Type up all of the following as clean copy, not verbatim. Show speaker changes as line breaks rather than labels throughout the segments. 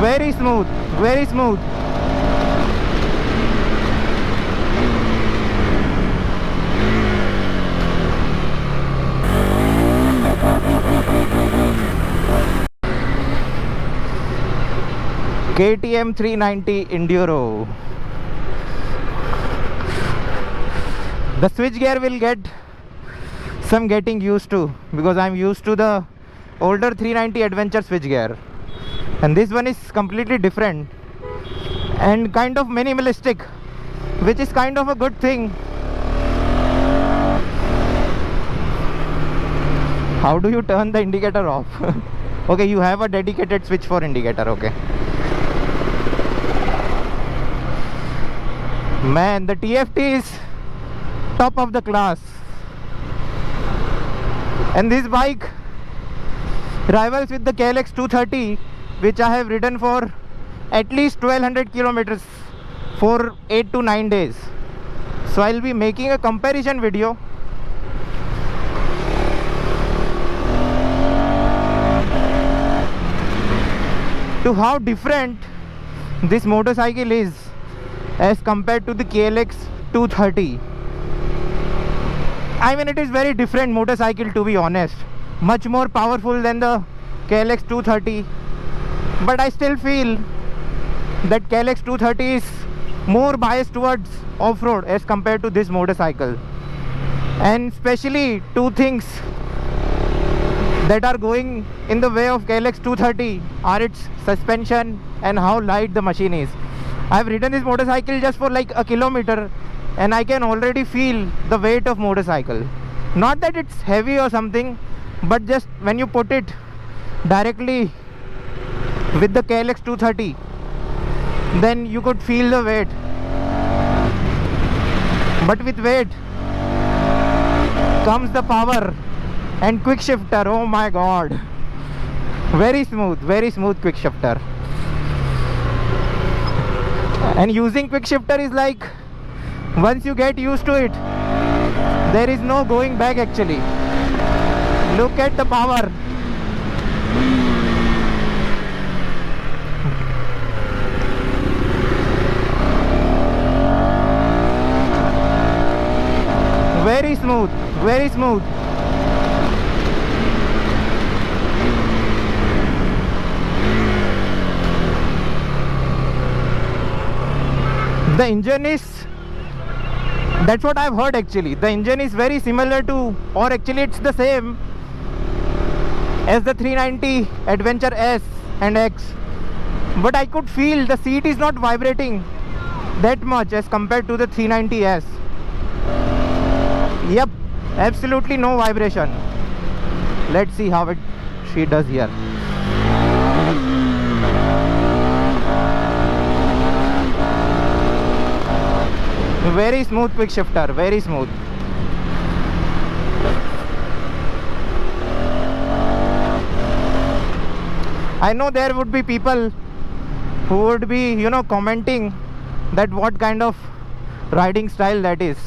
Very smooth, very smooth. KTM 390 Enduro. The switch gear will get some getting used to, because I'm used to the older 390 Adventure switch gear, and this one is completely different and kind of minimalistic, which is kind of a good thing. How do you turn the indicator off? Okay, you have a dedicated switch for indicator. Okay. Man, the TFT is top of the class, and this bike rivals with the KLX 230, which I have ridden for at least 1200 kilometers for 8 to 9 days. So I'll be making a comparison video. To how different this motorcycle is as compared to the KLX 230. I mean, it is very different motorcycle, to be honest. Much more powerful than the KLX 230. But I still feel that KLX 230 is more biased towards off-road as compared to this motorcycle. And especially two things that are going in the way of KLX 230 are its suspension and how light the machine is. I've ridden this motorcycle just for like a kilometer, and I can already feel the weight of motorcycle. Not that it's heavy or something, but just when you put it directly with the KLX 230, then you could feel the weight. But with weight comes the power and quick shifter. Oh my god, very smooth quick shifter. And using quick shifter is like, once you get used to it, there is no going back actually. Look at the power. Very smooth, very smooth. The engine is, that's what I've heard actually. The engine is very similar to, or actually it's the same as the 390 Adventure S and X. But I could feel the seat is not vibrating that much as compared to the 390S. Yep, absolutely no vibration. Let's see how she does here. Very smooth quick shifter, very smooth. I know there would be people who would be, commenting that what kind of riding style that is.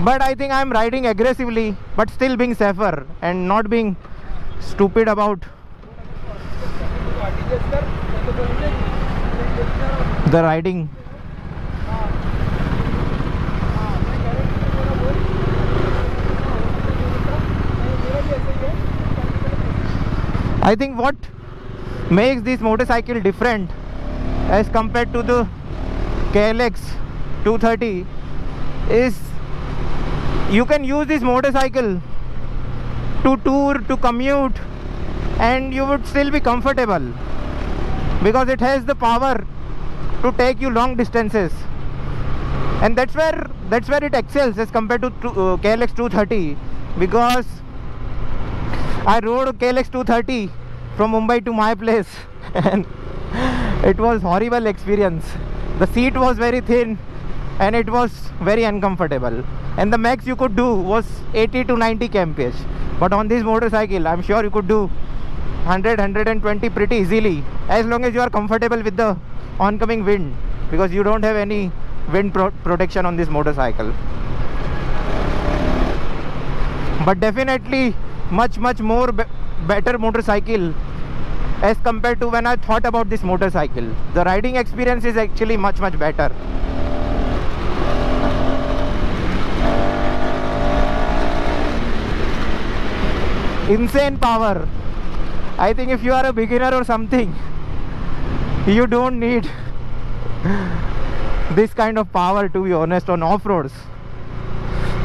But I think I'm riding aggressively, but still being safer and not being stupid about the riding. I think what makes this motorcycle different as compared to the KLX 230 is you can use this motorcycle to tour, to commute, and you would still be comfortable because it has the power to take you long distances. And that's where it excels as compared to KLX 230, because I rode KLX 230 from Mumbai to my place and it was horrible experience. The seat was very thin and it was very uncomfortable, and the max you could do was 80 to 90 kmph. But on this motorcycle I'm sure you could do 100-120 pretty easily, as long as you are comfortable with the oncoming wind, because you don't have any wind protection on this motorcycle. But definitely much more better motorcycle as compared to when I thought about this motorcycle. The riding experience is actually much better. Insane power. I think if you are a beginner or something, you don't need this kind of power, to be honest, on off-roads,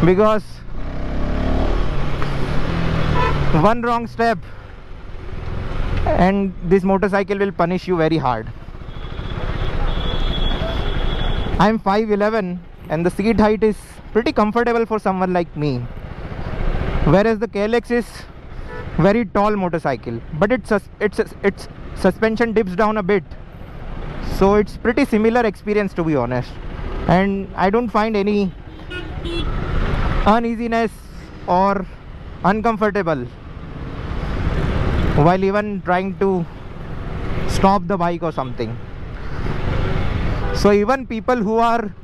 because one wrong step and this motorcycle will punish you very hard. I'm 5'11" and the seat height is pretty comfortable for someone like me, whereas the KLX is very tall motorcycle, but its suspension dips down a bit, so it's pretty similar experience, to be honest, and I don't find any uneasiness or uncomfortable while even trying to stop the bike or something. So even people who are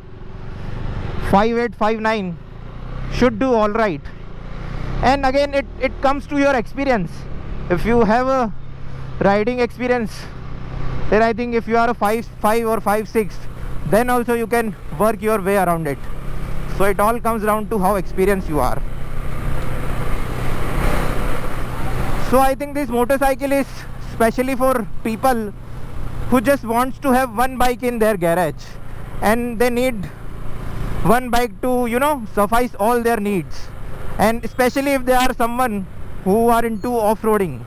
5'8", 5'9" should do all right. And again, it comes to your experience. If you have a riding experience, then I think if you are a 5'5" or 5'6", then also you can work your way around it. So it all comes down to how experienced you are. So I think this motorcycle is specially for people who just wants to have one bike in their garage, and they need one bike to, suffice all their needs, and especially if they are someone who are into off-roading.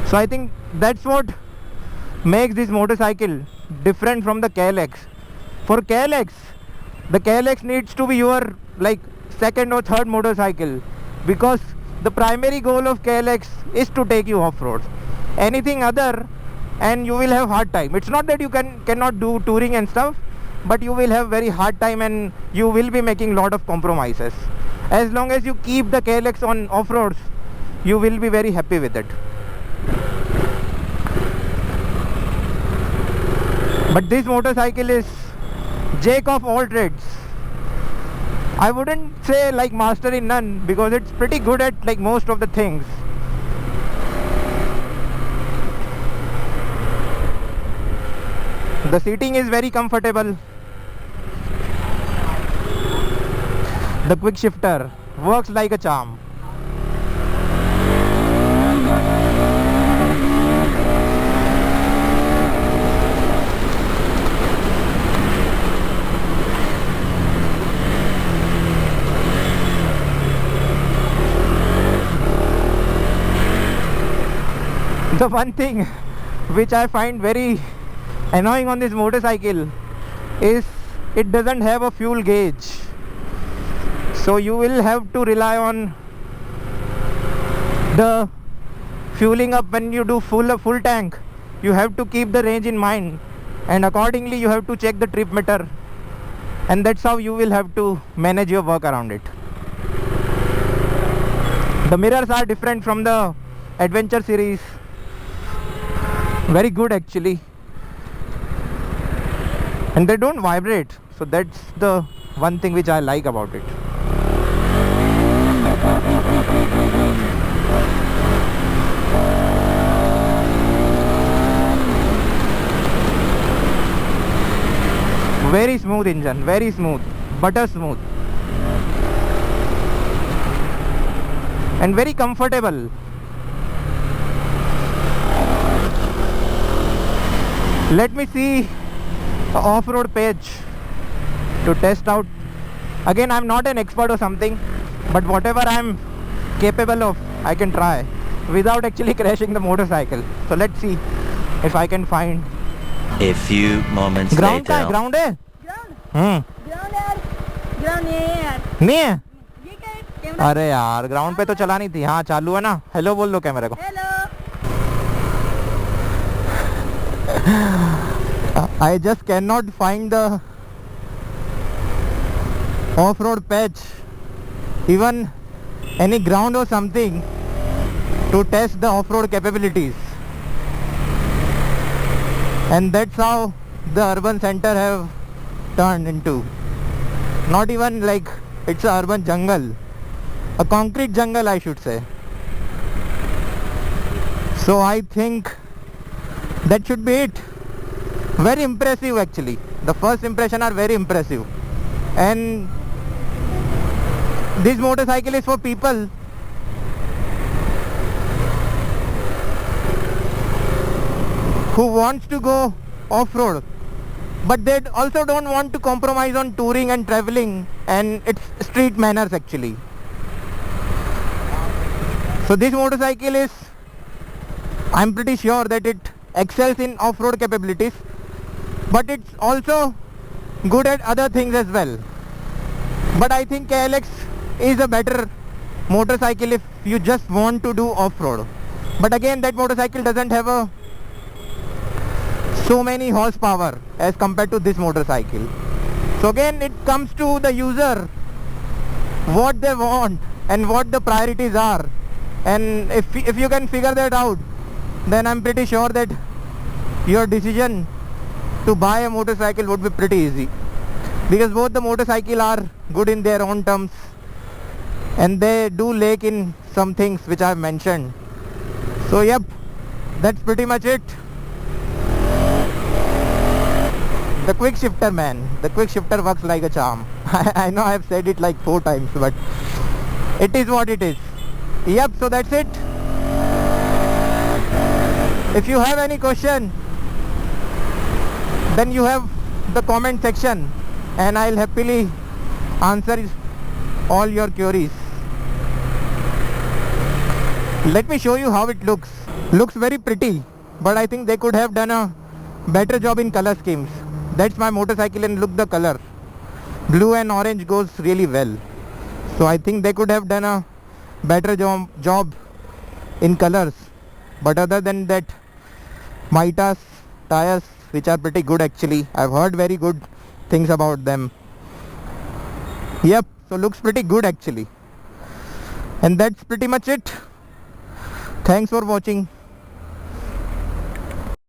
So I think that's what makes this motorcycle different from the KLX. For KLX, the KLX needs to be your second or third motorcycle, because the primary goal of KLX is to take you off-road. Anything other and you will have hard time. It's not that you cannot do touring and stuff, but you will have very hard time and you will be making lot of compromises. As long as you keep the KLX on off-roads, you will be very happy with it. But this motorcycle is jack of all trades. I wouldn't say master in none, because it's pretty good at most of the things. The seating is very comfortable. The quick shifter works like a charm. The one thing which I find very annoying on this motorcycle is it doesn't have a fuel gauge. So you will have to rely on the fueling up when you do full tank. You have to keep the range in mind, and accordingly you have to check the trip meter, and that's how you will have to manage your work around it. The mirrors are different from the Adventure series. Very good actually, and they don't vibrate, so that's the one thing which I like about it. Very smooth engine, very smooth, butter smooth, and very comfortable. Let me see the off-road page to test out. Again, I'm not an expert or something, but whatever I'm capable of, I can try without actually crashing the motorcycle. So let's see if I can find.
A few moments
ground
later.
Ground है?
Ground
नहीं है?
ये क्या है? Camera?
अरे यार, ground पे तो चलानी थी. हाँ, चालू है ना. हेलो बोल दो कैमरे को.
Hello.
I just cannot find the off-road patch, even any ground or something, to test the off-road capabilities. And that's how the urban center have turned into. Not even it's a urban jungle, a concrete jungle I should say. So I think That should be it. Very impressive actually. The first impression are very impressive. And this motorcycle is for people who wants to go off-road, but they also don't want to compromise on touring and traveling and its street manners actually. So this motorcycle is, I'm pretty sure that it excels in off-road capabilities, but it's also good at other things as well. But I think KLX is a better motorcycle if you just want to do off-road. But again, that motorcycle doesn't have so many horsepower as compared to this motorcycle. So again, it comes to the user, what they want and what the priorities are. And if you can figure that out, then I'm pretty sure that your decision to buy a motorcycle would be pretty easy, because both the motorcycle are good in their own terms and they do lack in some things which I've mentioned. So yep, that's pretty much it. The quick shifter, man, the quick shifter works like a charm. I know I've said it like 4 times, but it is what it is. Yep, so that's it. If you have any question, then you have the comment section and I'll happily answer all your queries. Let me show you how it looks. Looks very pretty, but I think they could have done a better job in color schemes. That's my motorcycle and look the color. Blue and orange goes really well. So I think they could have done a better job in colors. But other than that, Mitas tires, which are pretty good actually. I've heard very good things about them. Yep, so looks pretty good actually. And that's pretty much it. Thanks for watching.